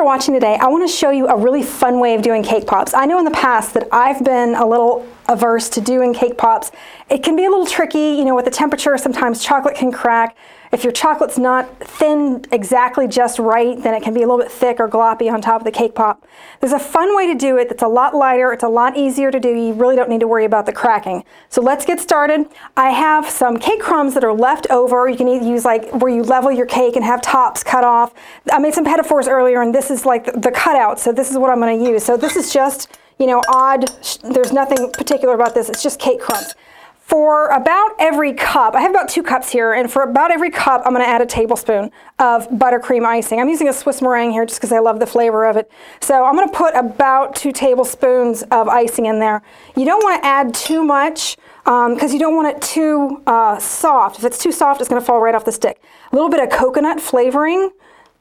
for watching today. I want to show you a really fun way of doing cake pops. I know in the past that I've been a little averse to doing cake pops. It can be a little tricky, you know, with the temperature. Sometimes chocolate can crack. If your chocolate's not thinned exactly just right, then it can be a little bit thick or gloppy on top of the cake pop. There's a fun way to do it that's a lot lighter. It's a lot easier to do. You really don't need to worry about the cracking. So let's get started. I have some cake crumbs that are left over. You can either use like where you level your cake and have tops cut off. I made some pinafores earlier, and this is like the cutout. So this is what I'm going to use. So this is just, you know, odd. There's nothing particular about this. It's just cake crumbs. For about every cup, I have about 2 cups here, and for about every cup, I'm going to add a tablespoon of buttercream icing. I'm using a Swiss meringue here just because I love the flavor of it. So I'm going to put about 2 tablespoons of icing in there. You don't want to add too much because you don't want it too soft. If it's too soft, it's going to fall right off the stick. A little bit of coconut flavoring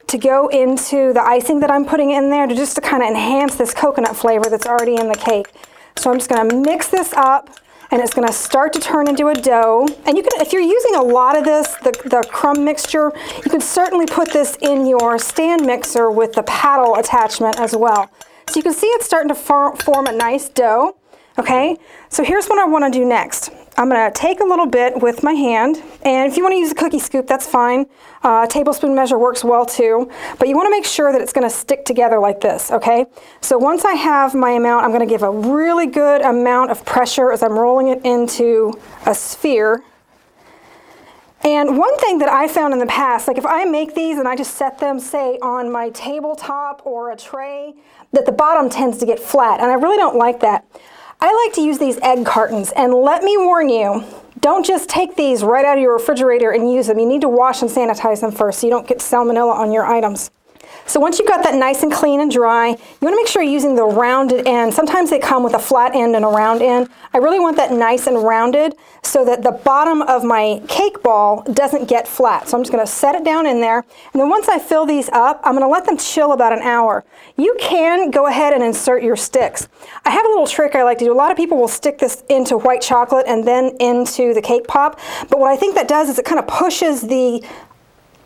to go into the icing that I'm putting in there just to kind of enhance this coconut flavor that's already in the cake. So I'm just going to mix this up. And it's going to start to turn into a dough. And you can, if you're using a lot of this, the crumb mixture, you can certainly put this in your stand mixer with the paddle attachment as well. So you can see it's starting to form a nice dough. Okay, so here's what I want to do next. I'm going to take a little bit with my hand, and if you want to use a cookie scoop, that's fine. A tablespoon measure works well too, but you want to make sure that it's going to stick together like this, okay? So once I have my amount, I'm going to give a really good amount of pressure as I'm rolling it into a sphere. And one thing that I found in the past, like if I make these and I just set them, say, on my tabletop or a tray, that the bottom tends to get flat, and I really don't like that. I like to use these egg cartons, and let me warn you, don't just take these right out of your refrigerator and use them. You need to wash and sanitize them first so you don't get salmonella on your items. So once you've got that nice and clean and dry, you want to make sure you're using the rounded end. Sometimes they come with a flat end and a round end. I really want that nice and rounded so that the bottom of my cake ball doesn't get flat. So I'm just going to set it down in there. And then once I fill these up, I'm going to let them chill about an hour. You can go ahead and insert your sticks. I have a little trick I like to do. A lot of people will stick this into white chocolate and then into the cake pop. But what I think that does is it kind of pushes the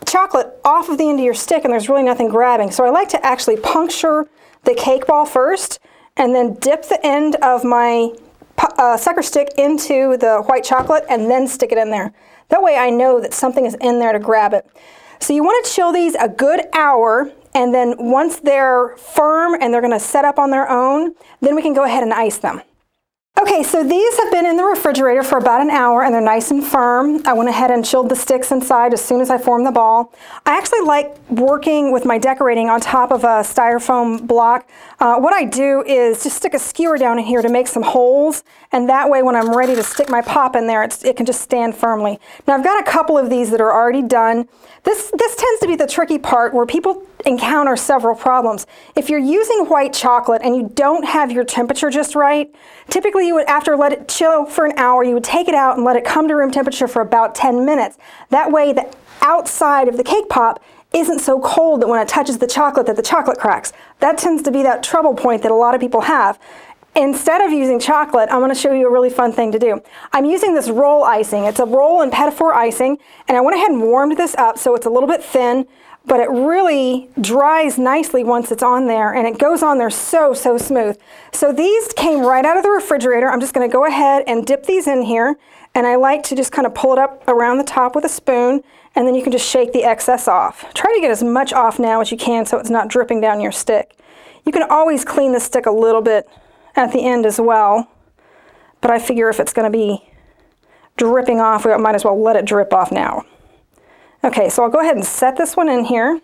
chocolate off of the end of your stick, and there's really nothing grabbing. So I like to actually puncture the cake ball first and then dip the end of my sucker stick into the white chocolate and then stick it in there. That way I know that something is in there to grab it. So you want to chill these a good hour, and then once they're firm and they're going to set up on their own, then we can go ahead and ice them. Okay, so these have been in the refrigerator for about an hour and they're nice and firm. I went ahead and chilled the sticks inside as soon as I formed the ball. I actually like working with my decorating on top of a styrofoam block. What I do is just stick a skewer down in here to make some holes, and that way when I'm ready to stick my pop in there, it can just stand firmly. Now I've got a couple of these that are already done. This tends to be the tricky part where people encounter several problems. If you're using white chocolate and you don't have your temperature just right, typically you would, after let it chill for an hour, you would take it out and let it come to room temperature for about 10 minutes. That way the outside of the cake pop isn't so cold that when it touches the chocolate cracks. That tends to be that trouble point that a lot of people have. Instead of using chocolate, I'm going to show you a really fun thing to do. I'm using this roll icing. It's a roll and pinafore icing, and I went ahead and warmed this up so it's a little bit thin, but it really dries nicely once it's on there, and it goes on there so smooth. So these came right out of the refrigerator. I'm just going to go ahead and dip these in here, and I like to just kind of pull it up around the top with a spoon, and then you can just shake the excess off. Try to get as much off now as you can so it's not dripping down your stick. You can always clean the stick a little bit at the end as well, but I figure if it's going to be dripping off, we might as well let it drip off now. Okay, so I'll go ahead and set this one in here,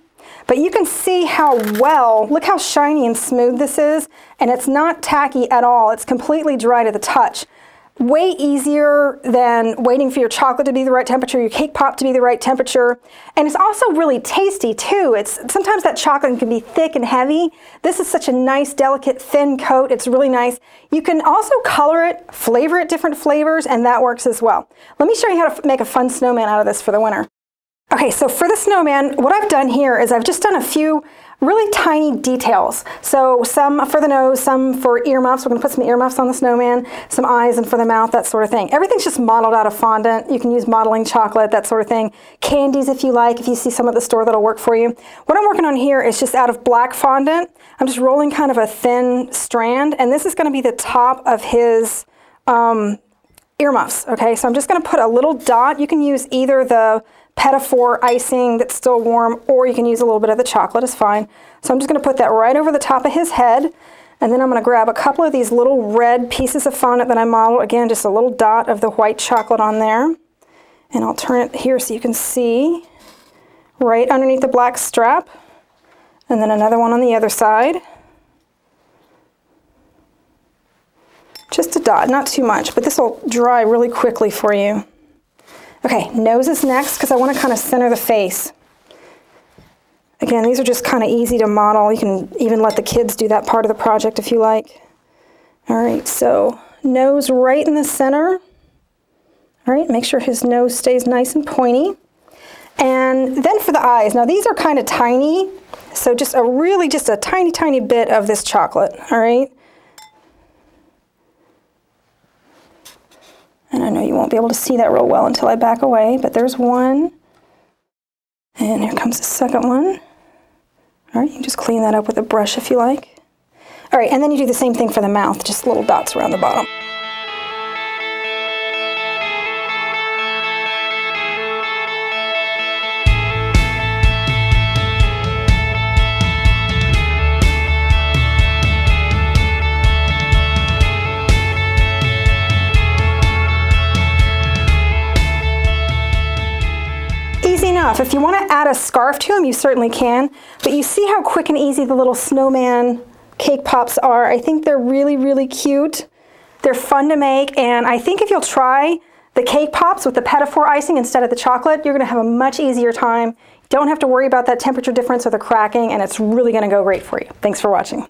but you can see how well, look how shiny and smooth this is, and it's not tacky at all. It's completely dry to the touch. Way easier than waiting for your chocolate to be the right temperature, your cake pop to be the right temperature. And it's also really tasty too. Sometimes that chocolate can be thick and heavy. This is such a nice, delicate, thin coat. It's really nice. You can also color it, flavor it different flavors, and that works as well. Let me show you how to make a fun snowman out of this for the winter. Okay, so for the snowman, what I've done here is I've just done a few really tiny details. So some for the nose, some for earmuffs. We're going to put some earmuffs on the snowman, some eyes and for the mouth, that sort of thing. Everything's just modeled out of fondant. You can use modeling chocolate, that sort of thing. Candies if you like, if you see some at the store, that'll work for you. What I'm working on here is just out of black fondant. I'm just rolling kind of a thin strand, and this is going to be the top of his earmuffs. Okay, so I'm just going to put a little dot. You can use either the Petit-Four icing that's still warm, or you can use a little bit of the chocolate, is fine. So I'm just going to put that right over the top of his head, and then I'm going to grab a couple of these little red pieces of fondant that I modeled. Again, just a little dot of the white chocolate on there, and I'll turn it here so you can see right underneath the black strap, and then another one on the other side. Just a dot, not too much, but this will dry really quickly for you. Okay, nose is next because I want to kind of center the face. Again, these are just kind of easy to model. You can even let the kids do that part of the project if you like. All right, so nose right in the center. All right, make sure his nose stays nice and pointy. And then for the eyes, now these are kind of tiny, so just a tiny, tiny bit of this chocolate, all right? And I know you won't be able to see that real well until I back away, but there's one. And here comes the second one. All right, you can just clean that up with a brush if you like. All right, and then you do the same thing for the mouth, just little dots around the bottom. Easy enough. If you want to add a scarf to them, you certainly can, but you see how quick and easy the little snowman cake pops are. I think they're really, really cute. They're fun to make, and I think if you'll try the cake pops with the Petit-Four icing instead of the chocolate, you're going to have a much easier time. You don't have to worry about that temperature difference or the cracking, and it's really going to go great for you. Thanks for watching.